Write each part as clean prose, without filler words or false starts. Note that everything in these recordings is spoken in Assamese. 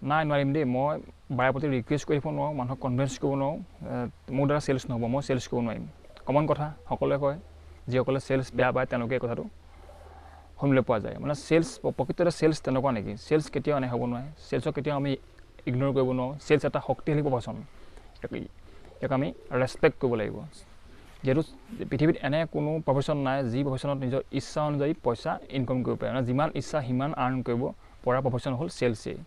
নাই নোৱাৰিম দেই মই বাৰে প্ৰতি ৰিকুৱেষ্ট কৰিব নোৱাৰোঁ মানুহক কনভিন্স কৰিব নোৱাৰোঁ মোৰ দ্বাৰা চেলছ নহ'ব মই চেলছ কৰিব নোৱাৰিম কমন কথা সকলোৱে কয় যিসকলে চেলছ বেয়া পায় তেওঁলোকে এই কথাটো শুনিবলৈ পোৱা যায় মানে চেলছ প্ৰকৃততে চেলছ তেনেকুৱা নেকি চেলছ কেতিয়াও এনে হ'ব নোৱাৰে চেলছক কেতিয়াও আমি ইগন'ৰ কৰিব নোৱাৰোঁ চেলছ এটা শক্তিশালী প্ৰফেশ্যন ইয়াক আমি ৰেচপেক্ট কৰিব লাগিব যিহেতু পৃথিৱীত এনে কোনো প্ৰফেশ্যন নাই যি প্ৰফেশ্যনত নিজৰ ইচ্ছা অনুযায়ী পইচা ইনকাম কৰিব পাৰে মানে যিমান ইচ্ছা সিমান আৰ্ণ কৰিব পৰা প্ৰফেশ্যন হ'ল চেলছেই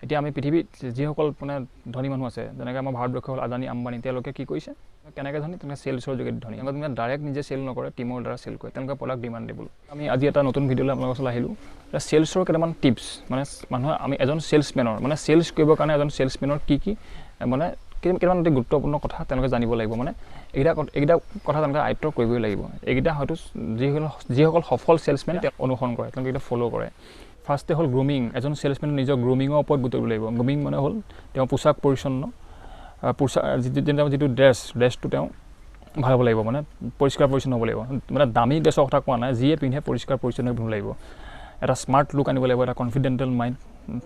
এতিয়া আমি পৃথিৱীত যিসকল মানে ধনী মানুহ আছে যেনেকৈ আমাৰ ভাৰতবৰ্ষ হ'ল আদানী আম্বানী তেওঁলোকে কি কৰিছে কেনেকৈ ধনী তেনেকৈ চেলছৰ যোগেদি ধনী তেওঁলোকে ডাইৰেক্ট নিজে চেল নকৰে টিমৰ দ্বাৰা চেল কৰে তেওঁলোকে প্ৰডাক্ট ডিমাণ্ডেবল আমি আজি এটা নতুন ভিডিঅ'লৈ আপোনালোকৰ ওচৰলৈ আহিলোঁ এতিয়া চেলছৰ কেইটামান টিপছ মানে মানুহে আমি এজন চেলছমেনৰ মানে চেলছ কৰিবৰ কাৰণে এজন চেলছমেনৰ কি মানে কেইটামান অতি গুৰুত্বপূৰ্ণ কথা তেওঁলোকে জানিব লাগিব মানে এইকেইটা কথা তেওঁলোকে আয়ত্ব কৰিবই লাগিব এইকেইটা হয়তো যিসকল সফল চেলছমেন অনুসৰণ কৰে তেওঁলোকে এইটো ফ'ল' কৰে ফাৰ্ষ্টে হ'ল গ্ৰুমিং এজন চেলছমেনে নিজৰ গ্ৰুমিঙৰ ওপৰত গুৰুত্ব দিব লাগিব গ্ৰুমিং মানে হ'ল তেওঁ পোচাক পৰিচ্ছন্ন যিটো ড্ৰেছটো তেওঁ ভাল হ'ব লাগিব মানে পৰিষ্কাৰ পৰিচ্ছন্ন হ'ব লাগিব মানে দামী ড্ৰেছৰ কথা কোৱা নাই যিয়ে পিন্ধে পৰিষ্কাৰ পৰিচ্ছন্ন পিন্ধিব লাগিব এটা স্মাৰ্ট লুক আনিব লাগিব এটা কনফিডেণ্টেল মাইণ্ড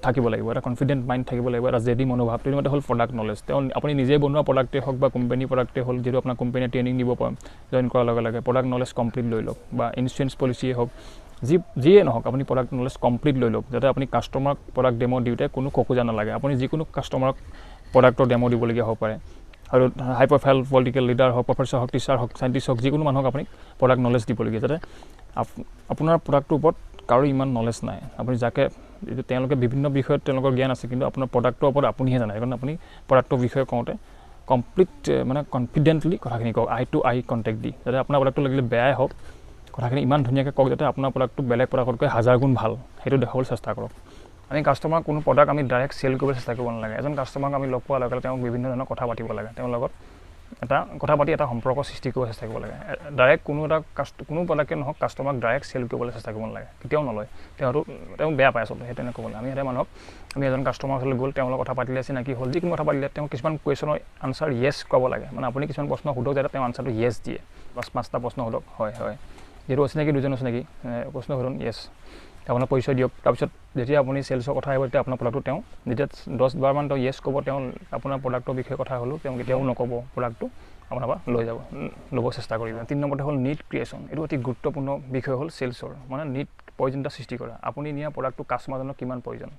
থাকিব লাগিব এটা কনফিডেণ্ট মাইণ্ড থাকিব লাগিব এটা জেদি মনোভাৱ তেনেকুৱা হ'ল প্ৰডাক্ট নলেজ তেওঁ আপুনি নিজে বনোৱা প্ৰডাক্টেই হওক বা কোম্পানী প্ৰডাক্টেই হ'ল যিটো আপোনাৰ কোম্পানীয়ে ট্ৰেইনিং দিব পাৰে জইন কৰাৰ লগে লগে প্ৰডাক্ট নলেজ কমপ্লিট লৈ লওক বা ইঞ্চুৰেঞ্চ পলিচিয়ে হওক যিয়ে নহওক আপুনি প্ৰডাক্ট নলেজ কমপ্লিট লৈ লওক যাতে আপুনি কাষ্টমাৰক প্ৰডাক্ট ডেমো দিওঁতে কোনো খোকোজা নালাগে আপুনি যিকোনো কাষ্টমাৰক প্ৰডাক্টৰ ডেমো দিবলগীয়া হ'ব পাৰে আৰু হাই প্ৰফাইল পলিটিকেল লিডাৰ হওক প্ৰফেচাৰ হওক টিচাৰ হওক চাইণ্টিষ্ট হওক যিকোনো মানুহক আপুনি প্ৰডাক্ট নলেজ দিবলগীয়া যাতে আপোনাৰ প্ৰডাক্টটোৰ ওপৰত কাৰো ইমান নলেজ নাই আপুনি যাকে তেওঁলোকে বিভিন্ন বিষয়ত তেওঁলোকৰ জ্ঞান আছে কিন্তু আপোনাৰ প্ৰডাক্টৰ ওপৰত আপুনিহে জানে কাৰণ আপুনি প্ৰডাক্টৰ বিষয়ে কওঁতে কমপ্লিট মানে কনফিডেণ্টলি কথাখিনি কওক আই টু আই কণ্টেক্ট দি যাতে আপোনাৰ প্ৰডাক্টটো লাগিলে বেয়াই হওক কথাখিনি ইমান ধুনীয়াকৈ কওক যাতে আপোনাৰ প্ৰডাক্টটো বেলেগ প্ৰডাক্টতকৈ 1000 গুণ ভাল সেইটো দেখাবলৈ চেষ্টা কৰক আমি কাষ্টমাৰক কোনো প্ৰডাক্ট আমি ডাইৰেক্ট চেল কৰিবলৈ চেষ্টা কৰিব নালাগে এজন কাষ্টমাৰক আমি লগ পোৱাৰ লগে লগে তেওঁক বিভিন্ন ধৰণৰ কথা পাতিব লাগে তেওঁৰ লগত কথা পাতি এটা সম্পৰ্ক সৃষ্টি কৰিব চেষ্টা কৰিব লাগে ডাইৰেক্ট কোনো প্ৰডাক্টে নহওক কাষ্টমাৰক ডাইৰেক্ট চেল কৰিবলৈ চেষ্টা কৰিব নালাগে কেতিয়াও নলয় তেওঁ বেয়া পায় আচলতে সেই তেনেকৈ ক'বলৈ আমি এটা মানুহক আমি এজন কাষ্টমাৰ ওচৰলৈ গ'ল তেওঁৰ লগত কথা পাতিলে চিনাকি হ'ল যিকোনো কথা পাতিলে তেওঁ কিছুমান কুৱেশ্যনৰ আনচাৰ য়েছ ক'ব লাগে মানে আপুনি কিছুমান প্ৰশ্ন সোধক যাতে তেওঁ আনচাৰটো য়েছ দিয়ে বাছ 5টা প্ৰশ্ন সোধক হয় যিহেতু অচিনাকি দুজন অচিনাকি প্ৰশ্ন সোধন য়েছ আপোনাৰ পৰিচয় দিয়ক তাৰপিছত যেতিয়া আপুনি চেলছৰ কথা আহিব তেতিয়া আপোনাৰ প্ৰডাক্টটো তেওঁ যেতিয়া 10-12মান তেওঁ য়েছ ক'ব তেওঁ আপোনাৰ প্ৰডাক্টৰ বিষয়ে কথা হ'লেও তেওঁ কেতিয়াও নক'ব প্ৰডাক্টটো আপোনাৰ পৰা ল'ব চেষ্টা কৰিব 3 নম্বৰতে হ'ল নিড ক্ৰিয়েশ্যন এইটো অতি গুৰুত্বপূৰ্ণ বিষয় হ'ল চেলছৰ মানে নিড প্ৰয়োজনীয়তা সৃষ্টি কৰা আপুনি নিয়া প্ৰডাক্টটো কাষ্টমাৰজনৰ কিমান প্ৰয়োজন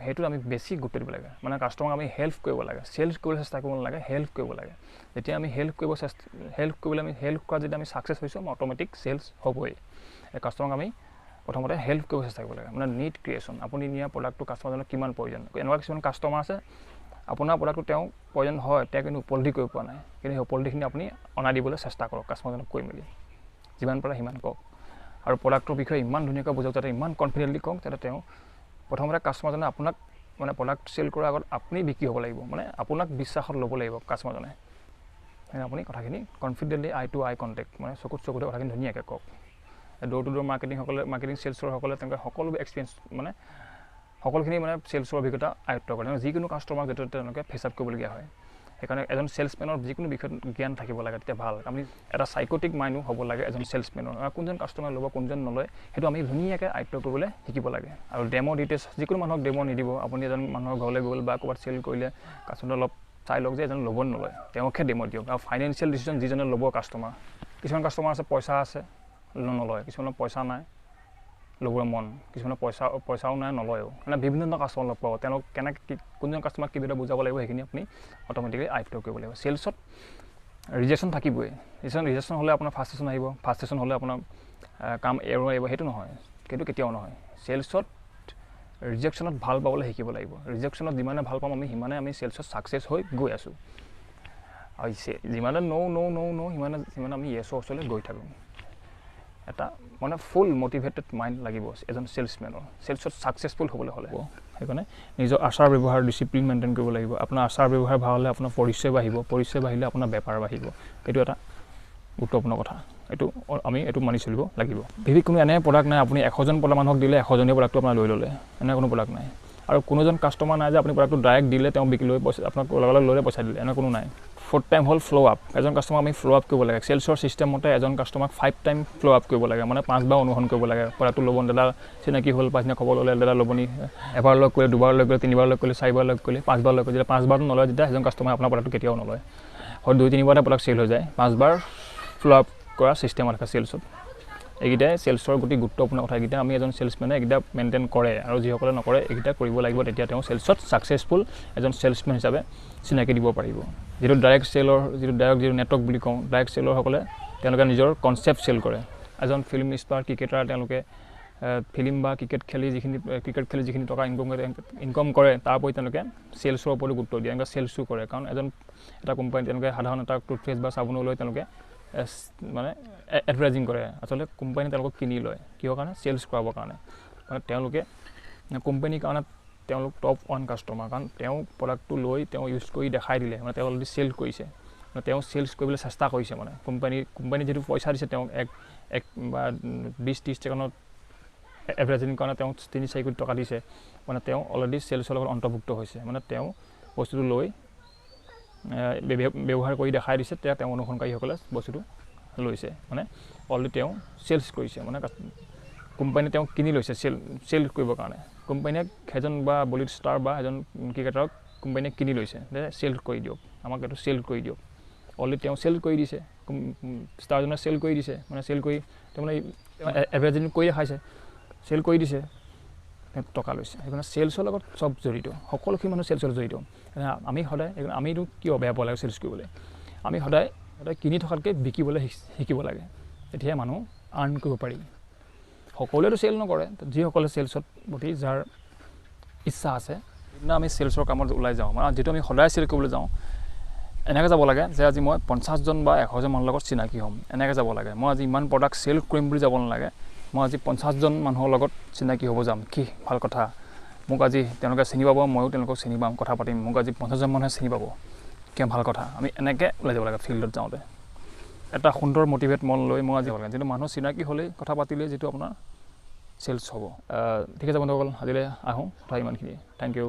সেইটো আমি বেছি গুৰুত্ব দিব লাগে মানে কাষ্টমাৰক আমি হেল্প কৰিব লাগে চেলছ কৰিবলৈ চেষ্টা কৰিব নালাগে হেল্প কৰিব লাগে যেতিয়া আমি হেল্প কৰা যেতিয়া আমি ছাকচেছ হৈছোঁ আমি অট'মেটিক চেলছ হ'বই কাষ্টমাৰক আমি প্ৰথমতে হেল্প কৰিব চেষ্টা কৰিব লাগে মানে নিড ক্ৰিয়েশ্যন আপুনি নিয়া প্ৰডাক্টটো কাষ্টমাৰজনৰ কিমান প্ৰয়োজন এনেকুৱা কিছুমান কাষ্টমাৰ আছে আপোনাৰ প্ৰডাক্টটো তেওঁ প্ৰয়োজন হয় তেওঁ কিন্তু উপলব্ধি কৰিব পৰা নাই কিন্তু সেই উপলব্ধিখিনি আপুনি অনাই দিবলৈ চেষ্টা কৰক কাষ্টমাৰজনক কৈ মেলি যিমান পাৰে সিমান কওক আৰু প্ৰডাক্টৰ বিষয়ে ইমান ধুনীয়াকৈ বুজাওক যাতে ইমান কনফিডেণ্টলি কওক যাতে তেওঁ প্ৰথমতে কাষ্টমাৰজনে আপোনাক মানে প্ৰডাক্ট চেল কৰাৰ আগত আপুনি বিক্ৰী হ'ব লাগিব মানে আপোনাক বিশ্বাসত ল'ব লাগিব কাষ্টমাৰজনে আপুনি কথাখিনি কনফিডেণ্টলি আই টু আই কণ্টেক্ট মানে চকুতে কথাখিনি ধুনীয়াকৈ কওক ড'ৰ টু ড'ৰ মাৰ্কেটিং চেলছৰসকলে তেওঁলোকে সকলো এক্সপিৰিয়েঞ্চ মানে সকলোখিনি মানে চেলছৰ অভিজ্ঞতা আয়ত্ব কৰে যিকোনো কাষ্টমাৰক যেতিয়া তেওঁলোকে ফেচ আপ কৰিবলগীয়া হয় সেইকাৰণে এজন চেলছমেনৰ যিকোনো বিষয়ত জ্ঞান থাকিব লাগে তেতিয়া ভাল আমি এটা চাইকটিক মাইণ্ডো হ'ব লাগে এজন চেলছমেনৰ কোনজন কাষ্টমাৰ ল'ব কোনজন নলয় সেইটো আমি ধুনীয়াকৈ আয়ত্ব কৰিবলৈ শিকিব লাগে আৰু ডেমো ডিটেইলছ যিকোনো মানুহক ডেমো নিদিব আপুনি এজন মানুহৰ ঘৰলৈ গ'ল বা ক'ৰবাত চেল কৰিলে কাষ্টমাৰ অলপ চাই লওক যে এজন ল'ব নলয় তেওঁকহে ডেমো দিয়ক আৰু ফাইনেন্সিয়েল ডিচিশ্যন যিজনে ল'ব কাষ্টমাৰ কিছুমান কাষ্টমাৰ আছে পইচা আছে নলয় কিছুমানৰ পইচা নাই ল'বৰ মন কিছুমানৰ পইচাও নাই নলয়ও মানে বিভিন্ন ধৰণৰ কাষ্টমাৰ লগ পাব তেওঁলোক কেনেকৈ কোনজন কাষ্টমাৰক কিদৰে বুজাব লাগিব সেইখিনি আপুনি অট'মেটিকলি আয়ত্ব কৰিব লাগিব চেলছত ৰিজেকশ্যন থাকিবই ৰিজেকশ্যন হ'লে আপোনাৰ ফাৰ্ষ্টেশ্যন আহিব ফাৰ্ষ্টেশ্যন হ'লে আপোনাৰ কাম এৰো আহিব সেইটো নহয় সেইটো কেতিয়াও নহয় চেলছত ৰিজেকশ্যনত ভাল পাবলৈ শিকিব লাগিব ৰিজেকশ্যনত যিমানে ভাল পাম আমি সিমানে আমি চেলছত ছাকচেছ হৈ গৈ আছোঁ আৰু যিমানে সিমানে আমি য়েছৰ ওচৰলৈ গৈ থাকোঁ এটা মানে ফুল মটিভেটেড মাইণ্ড লাগিব এজন চেলছমেনৰ চেলছত ছাকচেছফুল হ'বলৈ হ'লে সেইকাৰণে নিজৰ আচাৰ ব্যৱহাৰ ডিচিপ্লিন মেইনটেইন কৰিব লাগিব আপোনাৰ আচাৰ ব্যৱহাৰ ভাল হ'লে আপোনাৰ পৰিচয় বাঢ়িলে আপোনাৰ বেপাৰ বাঢ়িব এইটো এটা গুৰুত্বপূৰ্ণ কথা আমি এইটো মানি চলিব লাগিব পৃথিৱীত কোনো এনে প্ৰডাক্ট নাই আপুনি 100জন মানুহক দিলে 100জনীয়া প্ৰডাক্টটো আপোনাৰ লৈ ল'লে এনে কোনো প্ৰডাক্ট নাই আৰু কোনোজন কাষ্টমাৰ নাই যে আপুনি প্ৰডাক্টটো ডাইৰেক্ট দিলে তেওঁ বিক্ৰী লৈ পইচা আপোনাক লগে লগে লৈ পইচা দিলে এনে কোনো নাই 4th টাইম হ'ল ফ্ল' আপ এজন কাষ্টমাৰক আমি ফ্ল' আপ কৰিব লাগে চেলছৰ ছিষ্টেমতে এজন কাষ্টমাৰক 5 টাইম ফ্ল' আপ কৰিব লাগে মানে 5 বাৰ অনুসৰণ কৰিব লাগে প্ৰডাক্টটো ল'ব দাদা চিনাকি হ'ল পাছদিনা খবৰ ল'লে দাদা ল'বনি এবাৰ লগ কৰিলে দুবাৰ লগ কৰিলে তিনিবাৰ লগ কৰিলে চাৰিবাৰ লগ কৰিলে 5 বাৰ লগ কৰিলে 5 বাৰটো নলয় যেতিয়া এজন কাষ্টমাৰে আপোনাৰ প্ৰডাক্টটো কেতিয়াও নলয় হয় 2-3 বাৰতে প্ৰডাক্ট চেল হৈ যায় 5 বাৰ ফ্ল' আপ কৰা ছিষ্টেম আছে চেলছত এইকেইটাই চেলছৰ গোটেই গুৰুত্বপূৰ্ণ কথা এইকেইটা আমি এজন চেলছমেনে এইকেইটা মেইনটেইন কৰে আৰু যিসকলে নকৰে এইকেইটা কৰিব লাগিব তেতিয়া তেওঁ চেলছত ছাকচেছফুল এজন চেলছমেন হিচাপে চিনাকি দিব পাৰিব যিটো ডাইৰেক্ট যিটো নেটৱৰ্ক বুলি কওঁ ডাইৰেক্ট চেলৰসকলে তেওঁলোকে নিজৰ কনচেপ্ট চেল কৰে এজন ফিল্ম ষ্টাৰ ক্ৰিকেটাৰ তেওঁলোকে ফিল্ম বা ক্ৰিকেট খেলি যিখিনি টকা ইনকম কৰে তাৰ ওপৰত তেওঁলোকে চেলছৰ ওপৰতো গুৰুত্ব দিয়ে তেওঁলোকে চেলছো কৰে কাৰণ এটা কোম্পানী তেওঁলোকে সাধাৰণ এটা টুথপেষ্ট বা চাবোনলৈ তেওঁলোকে মানে এডভাৰটাইজিং কৰে আচলতে কোম্পানী তেওঁলোকক কিনি লয় কিহৰ কাৰণে চেলছ কৰাবৰ কাৰণে মানে তেওঁলোকে কোম্পানীৰ কাৰণে তেওঁলোক টপ 1 কাষ্টমাৰ কাৰণ তেওঁ প্ৰডাক্টটো লৈ তেওঁ ইউজ কৰি দেখাই দিলে মানে তেওঁ অলৰেডি চেল কৰিছে মানে তেওঁ চেলছ কৰিবলৈ চেষ্টা কৰিছে মানে কোম্পানী যিটো পইচা দিছে তেওঁ এক বা 20-30 ছেকেণ্ডত এডভাৰটাইজিং কাৰণে তেওঁ 3-4 কোটি টকা দিছে মানে তেওঁ অলৰেডি চেলছৰ লগত অন্তৰ্ভুক্ত হৈছে মানে তেওঁ বস্তুটো লৈ ব্যৱহাৰ কৰি দেখাই দিছে তেওঁ অনুসৰণকাৰীসকলে বস্তুটো লৈছে মানে অলৰেডি তেওঁ চেলছ কৰিছে মানে কোম্পানী তেওঁ কিনি লৈছে চেল কৰিবৰ কাৰণে কোম্পানীয়ে এজন বা বলিউড ষ্টাৰ বা এজন ক্ৰিকেটাৰক কোম্পানীয়ে কিনি লৈছে চেল কৰি দিয়ক আমাক এইটো চেল কৰি দিয়ক অলৰেডি তেওঁ চেল কৰি দিছে ষ্টাৰজনে চেল কৰি দিছে মানে চেল কৰি তেওঁ মানে এডভাৰটাইজিং কৰি দেখাইছে চেল কৰি দিছে টকা লৈছে সেইকাৰণে চেলছৰ লগত চব জড়িত সকলোখিনি মানুহ চেলছৰ জড়িত আমি সদায় আমিতো কিয় বেয়া পাব লাগে চেলছ কৰিবলৈ আমি সদায় কিনি থকাতকৈ বিকিবলৈ শিকিব লাগে তেতিয়াহে মানুহ আৰ্ণ কৰিব পাৰি সকলোৱেতো চেল নকৰে যিসকলে চেলছত প্ৰতি যাৰ ইচ্ছা আছে সেইদিনা আমি চেলছৰ কামত ওলাই যাওঁ মানে যিটো আমি সদায় চেল কৰিবলৈ যাওঁ এনেকৈ যাব লাগে যে আজি মই 50 জন বা 100 জন মানুহৰ লগত চিনাকি হ'ম এনেকৈ যাব লাগে মই আজি ইমান প্ৰডাক্ট চেল কৰিম বুলি যাব নালাগে মই আজি 50 জন মানুহৰ লগত চিনাকি হ'ব যাম কি ভাল কথা মোক আজি তেওঁলোকে চিনি পাব ময়ো তেওঁলোকক চিনি পাম কথা পাতিম মোক আজি 50 জন মানুহে চিনি পাব কি ভাল কথা আমি এনেকৈ ওলাই যাব লাগে ফিল্ডত যাওঁতে এটা সুন্দৰ মটিভেট মন লৈ মই আজি লাগে যিটো মানুহ চিনাকি হ'লেই কথা পাতিলে যিটো আপোনাৰ চেলছ হ'ব ঠিক আছে বন্ধুসকল আজিলৈ আহোঁ কথা ইমানখিনি থেংক ইউ